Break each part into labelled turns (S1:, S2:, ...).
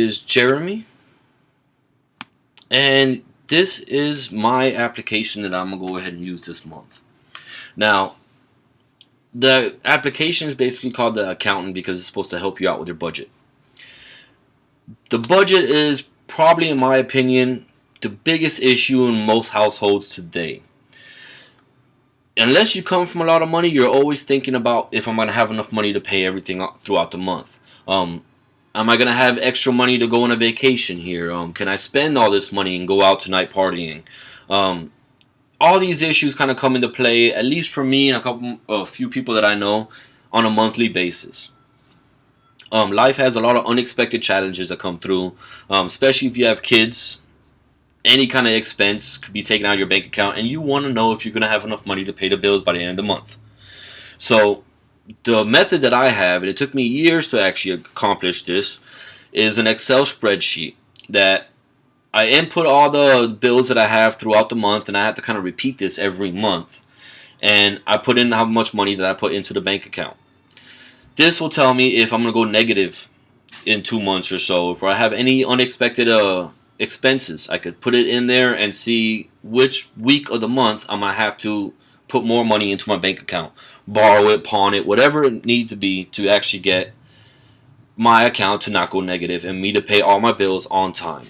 S1: Is Jeremy, and this is my application that I'm gonna go ahead and use this month. Now, the application is basically called the accountant because it's supposed to help you out with your budget. The budget is probably, in my opinion, the biggest issue in most households today. Unless you come from a lot of money, you're always thinking about if I'm gonna have enough money to pay everything throughout the month. Am I gonna have extra money to go on a vacation here? Can I spend all this money and go out tonight partying? All these issues kind of come into play, at least for me and a few people that I know, on a monthly basis. Life has a lot of unexpected challenges that come through, especially if you have kids. Any kind of expense could be taken out of your bank account, and you want to know if you're gonna have enough money to pay the bills by the end of the month. So the method that I have, and it took me years to actually accomplish this, is an Excel spreadsheet that I input all the bills that I have throughout the month, and I have to kind of repeat this every month. And I put in how much money that I put into the bank account. This will tell me if I'm going to go negative in 2 months or so. If I have any unexpected expenses, I could put it in there and see which week of the month I'm going to have to put more money into my bank account. Borrow it, pawn it, whatever it needs to be to actually get my account to not go negative and me to pay all my bills on time.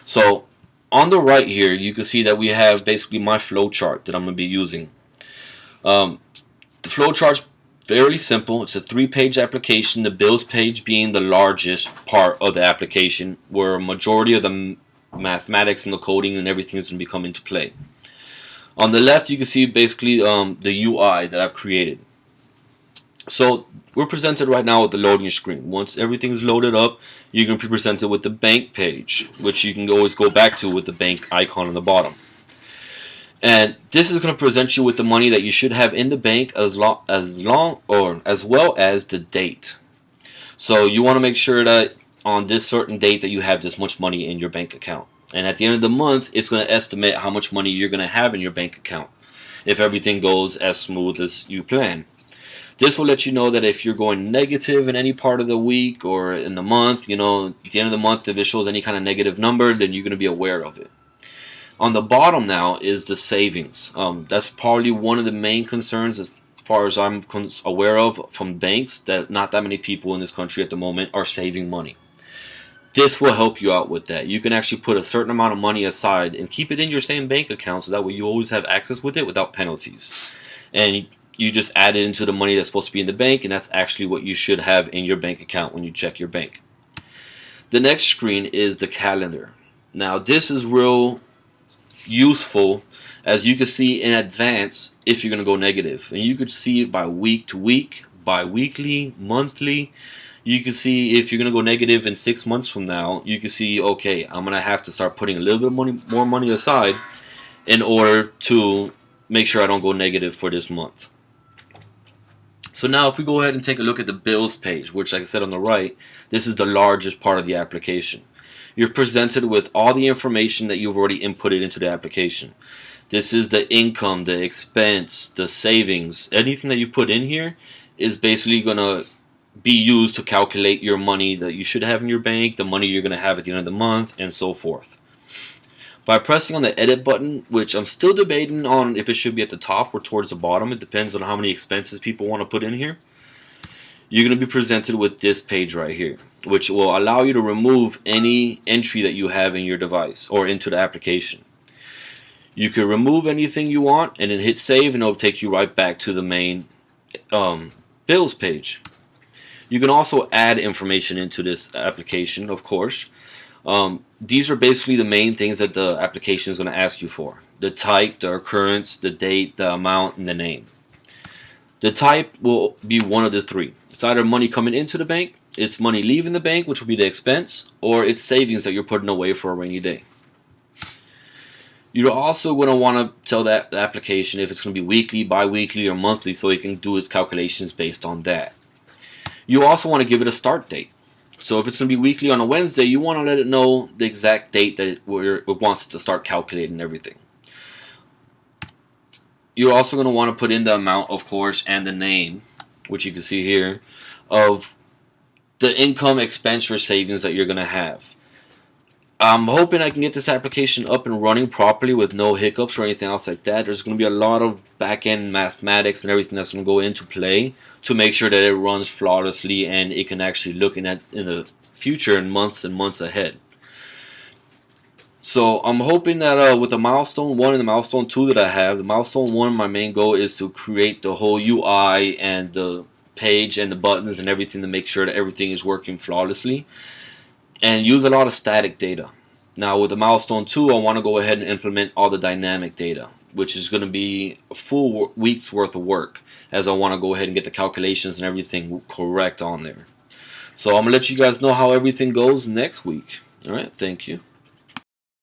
S1: So on the right here, you can see that we have basically my flow chart that I'm going to be using. The flow chart's fairly simple. It's a 3-page application, the bills page being the largest part of the application, where a majority of the mathematics and the coding and everything is going to come into play. On the left, you can see basically the UI that I've created. So we're presented right now with the loading screen. Once everything's loaded up, you're going to be presented with the bank page, which you can always go back to with the bank icon on the bottom. And this is going to present you with the money that you should have in the bank as well as the date. So you want to make sure that on this certain date that you have this much money in your bank account. And at the end of the month, it's going to estimate how much money you're going to have in your bank account if everything goes as smooth as you plan. This will let you know that if you're going negative in any part of the week or in the month, at the end of the month, if it shows any kind of negative number, then you're going to be aware of it. On the bottom now is the savings. That's probably one of the main concerns as far as I'm aware of from banks, that not that many people in this country at the moment are saving money. This will help you out with that. You can actually put a certain amount of money aside and keep it in your same bank account, so that way you always have access with it without penalties. And you just add it into the money that's supposed to be in the bank, and that's actually what you should have in your bank account when you check your bank. The next screen is the calendar. Now this is real useful, as you can see in advance if you're going to go negative. And you could see it by week to week, bi-weekly, monthly. You can see if you're going to go negative in 6 months from now, you can see, okay, I'm going to have to start putting a little bit more money aside in order to make sure I don't go negative for this month. So now if we go ahead and take a look at the bills page, which like I said on the right, this is the largest part of the application. You're presented with all the information that you've already inputted into the application. This is the income, the expense, the savings. Anything that you put in here is basically going to be used to calculate your money that you should have in your bank, the money you're going to have at the end of the month, and so forth. By pressing on the edit button, which I'm still debating on if it should be at the top or towards the bottom, it depends on how many expenses people want to put in here, you're going to be presented with this page right here, which will allow you to remove any entry that you have in your device or into the application. You can remove anything you want and then hit save, and it'll take you right back to the main bills page. You can also add information into this application, of course. These are basically the main things that the application is going to ask you for: the type, the occurrence, the date, the amount, and the name. The type will be one of the three. It's either money coming into the bank, it's money leaving the bank, which will be the expense, or it's savings that you're putting away for a rainy day. You're also going to want to tell the application if it's going to be weekly, bi-weekly, or monthly, so it can do its calculations based on that. You also want to give it a start date. So if it's going to be weekly on a Wednesday, you want to let it know the exact date that it wants it to start calculating everything. You're also going to want to put in the amount, of course, and the name, which you can see here, of the income, expense, or savings that you're going to have. I'm hoping I can get this application up and running properly with no hiccups or anything else like that. There's going to be a lot of back-end mathematics and everything that's going to go into play to make sure that it runs flawlessly and it can actually look in the future and months ahead. So I'm hoping that with the milestone 1 and the milestone 2 that I have, the milestone 1, my main goal is to create the whole UI and the page and the buttons and everything to make sure that everything is working flawlessly, and use a lot of static data. Now with the milestone 2, I want to go ahead and implement all the dynamic data, which is going to be a full week's worth of work, as I want to go ahead and get the calculations and everything correct on there. So I'm going to let you guys know how everything goes next week. Alright, thank you.